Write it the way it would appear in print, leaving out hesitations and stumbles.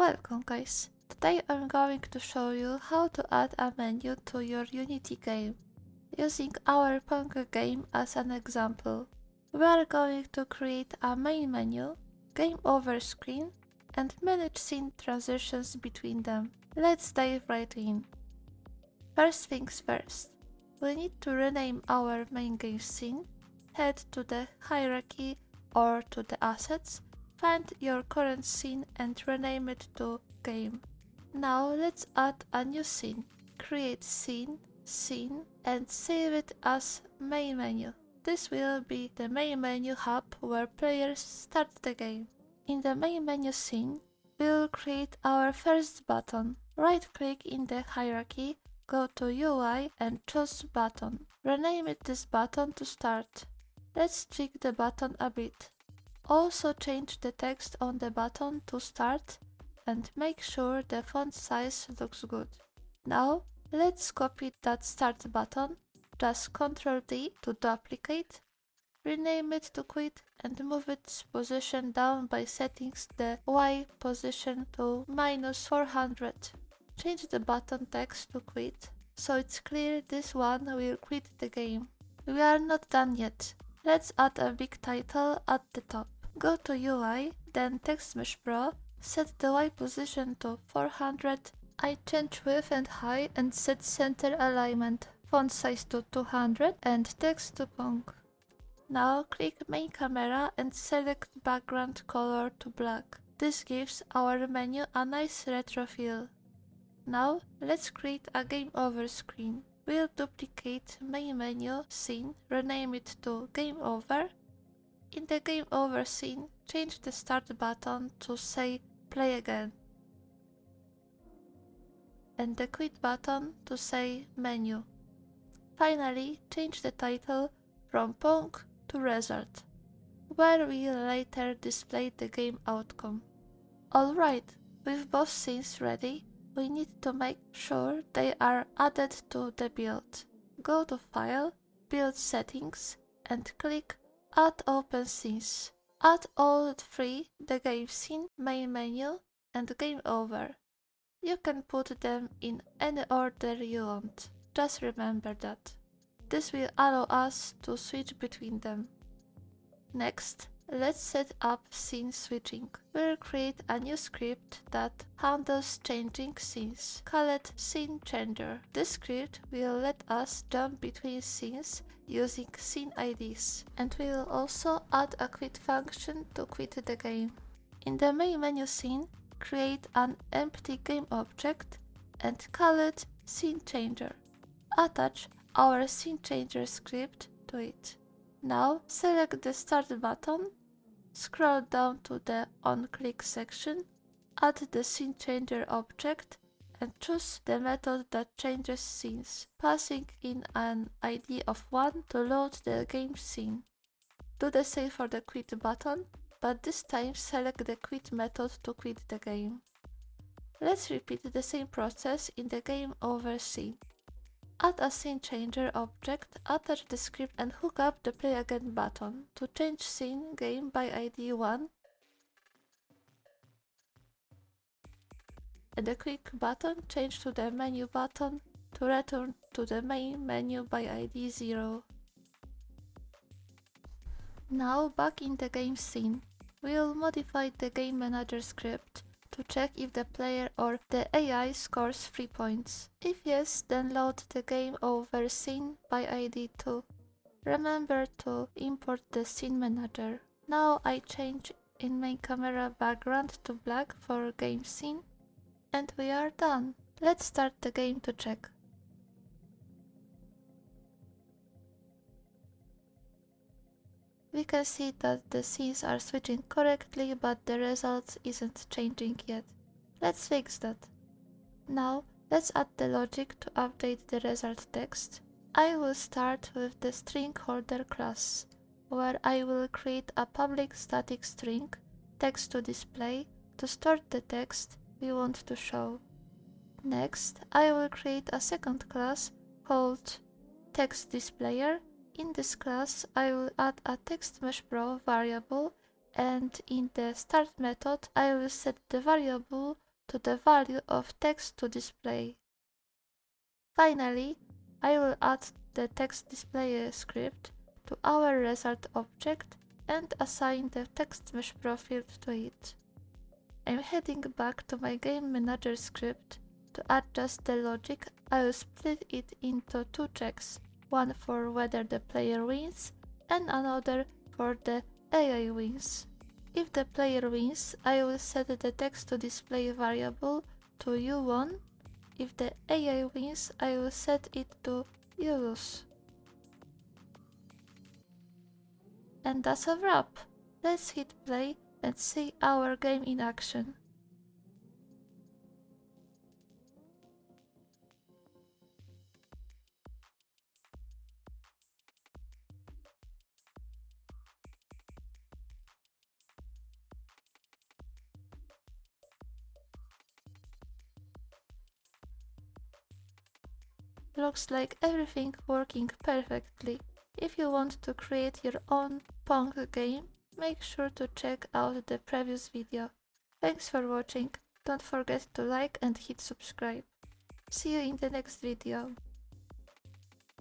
Welcome guys! Today I'm going to show you how to add a menu to your Unity game, using our Punk game as an example. We are going to create a main menu, GameOver screen, and manage scene transitions between them. Let's dive right in. First things first, we need to rename our main game scene. Head to the hierarchy or to the assets. Find your current scene and rename it to Game. Now let's add a new scene. Create scene, and save it as main menu. This will be the main menu hub where players start the game. In the main menu scene, we will create our first button. Right click in the hierarchy, go to UI and choose button. Rename it this button to start. Let's tweak the button a bit. Also change the text on the button to start and make sure the font size looks good. Now let's copy that start button, just Ctrl D to duplicate, rename it to quit and move its position down by setting the Y position to -400. Change the button text to quit, so it's clear this one will quit the game. We are not done yet. Let's add a big title at the top. Go to UI, then Text Mesh Pro, set the Y position to 400, I change width and height and set center alignment, font size to 200 and text to Punk. Now click main camera and select background color to black. This gives our menu a nice retro feel. Now let's create a GameOver screen. We'll duplicate main menu scene, rename it to GameOver. In the GameOver scene, change the start button to say play again, and the quit button to say menu. Finally, change the title from Punk to Result, where we'll later display the game outcome. Alright, with both scenes ready, we need to make sure they are added to the build. Go to File, Build Settings, and click Add Open Scenes. Add all three, the game scene, main menu, and Game Over. You can put them in any order you want. Just remember that. This will allow us to switch between them. Next, let's set up scene switching. We'll create a new script that handles changing scenes. Call it SceneChanger. This script will let us jump between scenes using scene IDs, and we will also add a quit function to quit the game. In the main menu scene, create an empty game object and call it SceneChanger. Attach our SceneChanger script to it. Now select the start button, scroll down to the on-click section, add the SceneChanger object, and choose the method that changes scenes, passing in an ID of 1 to load the game scene. Do the same for the quit button, but this time select the quit method to quit the game. Let's repeat the same process in the GameOver scene. Add a SceneChanger object, attach the script and hook up the Play Again button to change scene game by ID 1 and the quick button change to the menu button to return to the main menu by ID 0. Now back in the game scene, we'll modify the game manager script to check if the player or the AI scores 3 points. If yes, then load the GameOver scene by ID 2. Remember to import the scene manager. Now I change in main camera background to black for game scene, and we are done. Let's start the game to check. We can see that the scenes are switching correctly, but the result isn't changing yet. Let's fix that. Now, let's add the logic to update the result text. I will start with the StringHolder class, where I will create a public static string, text to display, to store the text we want to show. Next, I will create a second class called TextDisplayer. In this class, I will add a Text Mesh Pro variable, and in the start method, I will set the variable to the value of text to display. Finally, I will add the TextDisplayer script to our result object and assign the text mesh profile to it. I'm heading back to my game manager script. To adjust the logic, I will split it into two checks, one for whether the player wins and another for the AI wins. If the player wins, I will set the text to display variable to you won. If the AI wins, I will set it to you lose. And that's a wrap. Let's hit play and see our game in action. Looks like everything working perfectly. If you want to create your own Pong game, make sure to check out the previous video. Thanks for watching, don't forget to like and hit subscribe. See you in the next video.